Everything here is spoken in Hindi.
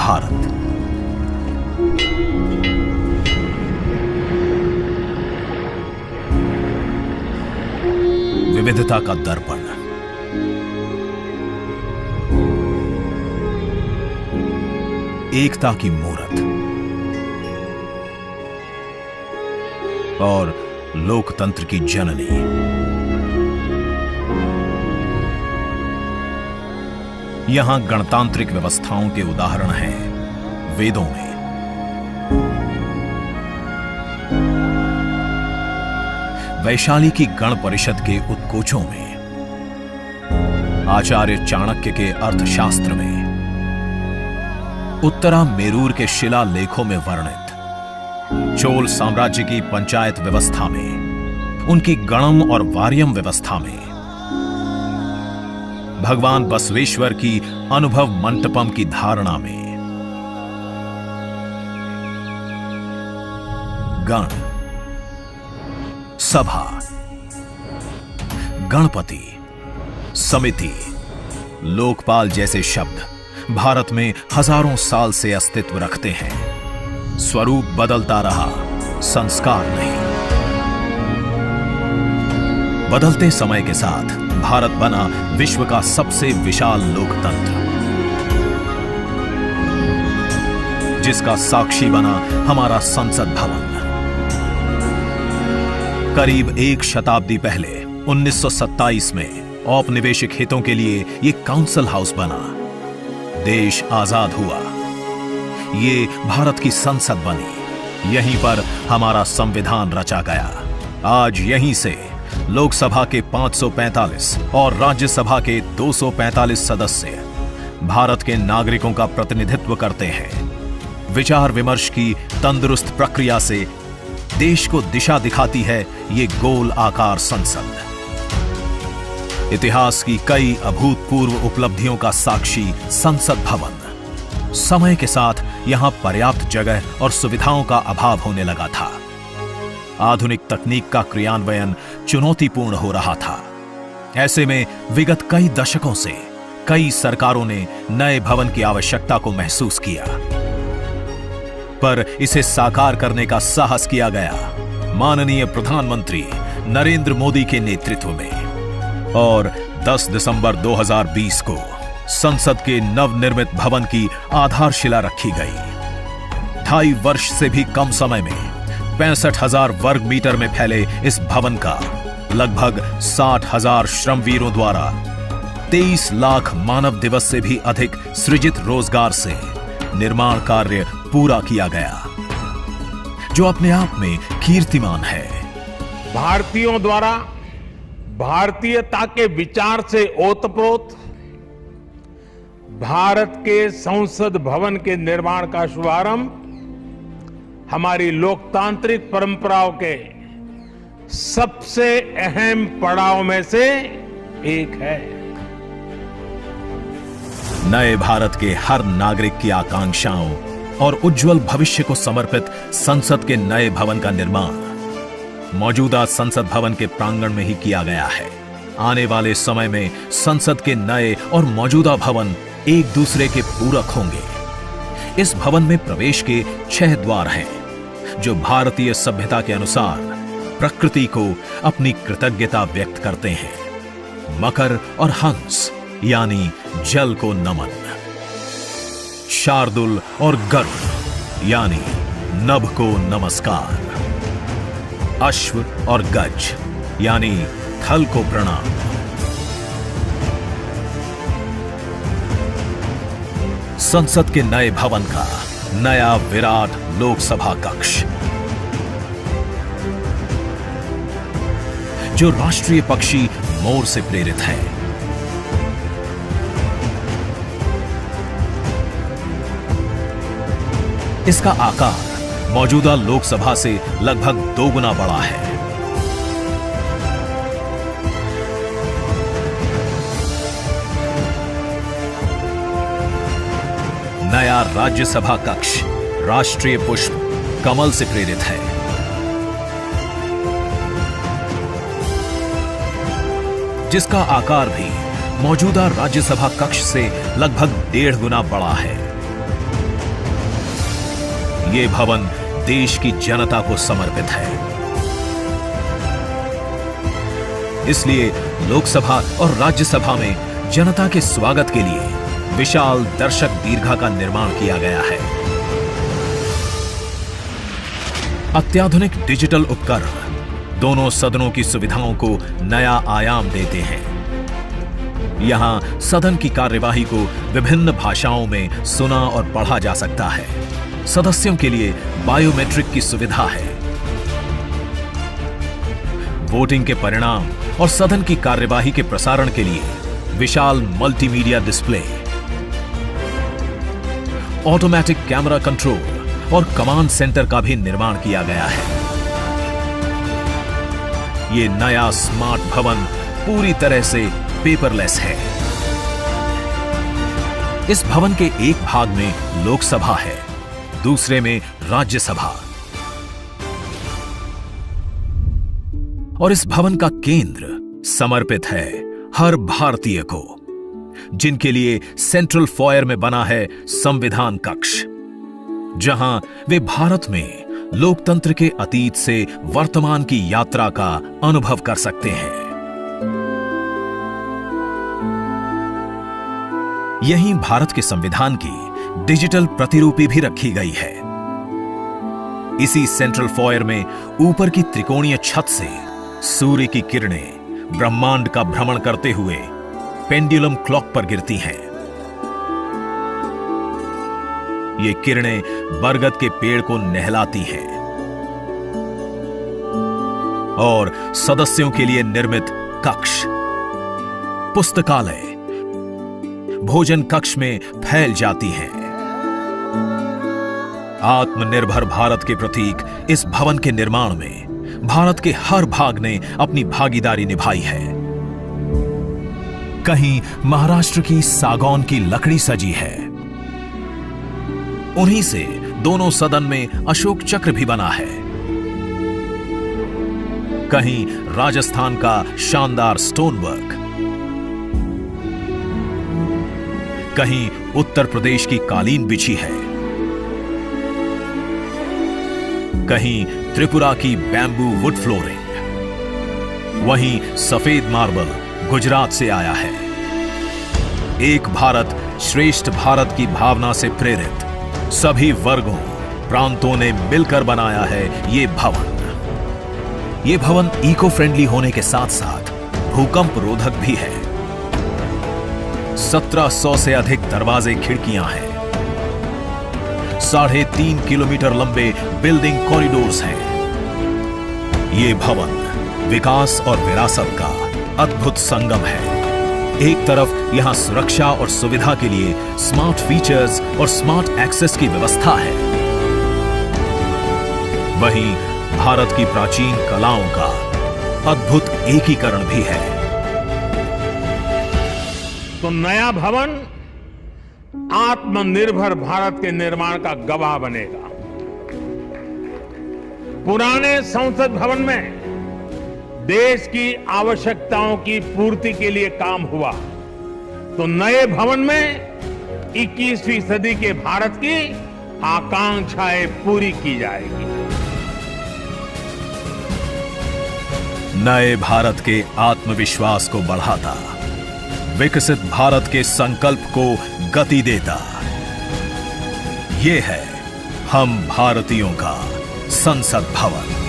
भारत। विविधता का दर्पण, एकता की मूरत और लोकतंत्र की जननी। यहां गणतांत्रिक व्यवस्थाओं के उदाहरण हैं वेदों में। वैशाली की गण परिषद के उत्कोचों में, आचार्य चाणक्य के अर्थशास्त्र में, उत्तरा मेरूर के शिलालेखों में वर्णित चोल साम्राज्य की पंचायत व्यवस्था में, उनकी गणम और वार्यम व्यवस्था में, भगवान बसवेश्वर की अनुभव मंटपम की धारणा में। गण, सभा, गणपति, समिति, लोकपाल जैसे शब्द भारत में हजारों साल से अस्तित्व रखते हैं। स्वरूप बदलता रहा, संस्कार नहीं। बदलते समय के साथ भारत बना विश्व का सबसे विशाल लोकतंत्र, जिसका साक्षी बना हमारा संसद भवन। करीब एक शताब्दी पहले 1927 में औपनिवेशिक हितों के लिए यह काउंसिल हाउस बना। देश आजाद हुआ, ये भारत की संसद बनी। यहीं पर हमारा संविधान रचा गया। आज यहीं से लोकसभा के 545 और राज्यसभा के 245 सदस्य भारत के नागरिकों का प्रतिनिधित्व करते हैं। विचार विमर्श की तंदुरुस्त प्रक्रिया से देश को दिशा दिखाती है ये गोल आकार संसद। इतिहास की कई अभूतपूर्व उपलब्धियों का साक्षी संसद भवन। समय के साथ यहां पर्याप्त जगह और सुविधाओं का अभाव होने लगा था। आधुनिक तकनीक का क्रियान्वयन चुनौतीपूर्ण हो रहा था। ऐसे में विगत कई दशकों से कई सरकारों ने नए भवन की आवश्यकता को महसूस किया, पर इसे साकार करने का साहस किया गया माननीय प्रधानमंत्री नरेंद्र मोदी के नेतृत्व में। और 10 दिसंबर 2020 को संसद के नवनिर्मित भवन की आधारशिला रखी गई। 2.5 वर्ष से भी कम समय में 65,000 वर्ग मीटर में फैले इस भवन का लगभग 60,000 श्रमवीरों द्वारा 23 लाख मानव दिवस से भी अधिक सृजित रोजगार से निर्माण कार्य पूरा किया गया, जो अपने आप में कीर्तिमान है। भारतीयों द्वारा भारतीयता के विचार से ओतप्रोत भारत के संसद भवन के निर्माण का शुभारंभ हमारी लोकतांत्रिक परंपराओं के सबसे अहम पड़ाव में से एक है। नए भारत के हर नागरिक की आकांक्षाओं और उज्जवल भविष्य को समर्पित संसद के नए भवन का निर्माण मौजूदा संसद भवन के प्रांगण में ही किया गया है। आने वाले समय में संसद के नए और मौजूदा भवन एक दूसरे के पूरक होंगे। इस भवन में प्रवेश के 6 द्वार हैं, जो भारतीय सभ्यता के अनुसार प्रकृति को अपनी कृतज्ञता व्यक्त करते हैं। मकर और हंस यानी जल को नमन, शार्दुल और गरुड़ यानी नभ को नमस्कार, अश्व और गज यानी थल को प्रणाम। संसद के नए भवन का नया विराट लोकसभा कक्ष, जो राष्ट्रीय पक्षी मोर से प्रेरित है। इसका आकार मौजूदा लोकसभा से लगभग 2 गुना बड़ा है। नया राज्यसभा कक्ष राष्ट्रीय पुष्प कमल से प्रेरित है। जिसका आकार भी मौजूदा राज्यसभा कक्ष से लगभग 1.5 गुना बड़ा है। ये भवन देश की जनता को समर्पित है। इसलिए लोकसभा और राज्यसभा में जनता के स्वागत के लिए विशाल दर्शक दीर्घा का निर्माण किया गया है। अत्याधुनिक डिजिटल उपकरण दोनों सदनों की सुविधाओं को नया आयाम देते हैं। यहां सदन की कार्यवाही को विभिन्न भाषाओं में सुना और पढ़ा जा सकता है। सदस्यों के लिए बायोमेट्रिक की सुविधा है। वोटिंग के परिणाम और सदन की कार्यवाही के प्रसारण के लिए विशाल multimedia display, automatic camera control और कमांड सेंटर का भी निर्माण किया गया है। यह नया स्मार्ट भवन पूरी तरह से पेपरलेस है। इस भवन के एक भाग में लोकसभा है, दूसरे में राज्यसभा। और इस भवन का केंद्र समर्पित है हर भारतीय को, जिनके लिए सेंट्रल फॉयर में बना है संविधान कक्ष, जहां वे भारत में लोकतंत्र के अतीत से वर्तमान की यात्रा का अनुभव कर सकते हैं। यहीं भारत के संविधान की डिजिटल प्रतिरूपी भी रखी गई है। इसी सेंट्रल फॉयर में ऊपर की त्रिकोणीय छत से सूर्य की किरणें ब्रह्मांड का भ्रमण करते हुए पेंडुलम क्लॉक पर गिरती हैं। ये किरणें बरगद के पेड़ को नहलाती हैं और सदस्यों के लिए निर्मित कक्ष, पुस्तकालय, भोजन कक्ष में फैल जाती हैं। आत्मनिर्भर भारत के प्रतीक इस भवन के निर्माण में भारत के हर भाग ने अपनी भागीदारी निभाई है। कहीं महाराष्ट्र की सागौन की लकड़ी सजी है, उन्हीं से दोनों सदन में अशोक चक्र भी बना है। कहीं राजस्थान का शानदार स्टोन वर्क, कहीं उत्तर प्रदेश की कालीन बिछी है, कहीं त्रिपुरा की बैम्बू वुड फ्लोरिंग, वहीं सफेद मार्बल गुजरात से आया है। एक भारत श्रेष्ठ भारत की भावना से प्रेरित सभी वर्गों, प्रांतों ने मिलकर बनाया है ये भवन। ये भवन इको फ्रेंडली होने के साथ साथ भूकंप रोधक भी है। 1700 से अधिक दरवाजे, खिड़कियां हैं। 3.5 किलोमीटर लंबे बिल्डिंग कॉरिडोर्स हैं। ये भवन विकास और विरासत का अद्भुत संगम है। एक तरफ यहां सुरक्षा और सुविधा के लिए स्मार्ट फीचर्स और स्मार्ट एक्सेस की व्यवस्था है, वहीं भारत की प्राचीन कलाओं का अद्भुत एकीकरण भी है। तो नया भवन आत्मनिर्भर भारत के निर्माण का गवाह बनेगा। पुराने संसद भवन में देश की आवश्यकताओं की पूर्ति के लिए काम हुआ, तो नए भवन में 21वीं सदी के भारत की आकांक्षाएं पूरी की जाएगी। नए भारत के आत्मविश्वास को बढ़ाता, विकसित भारत के संकल्प को गति देता, ये है हम भारतीयों का संसद भवन।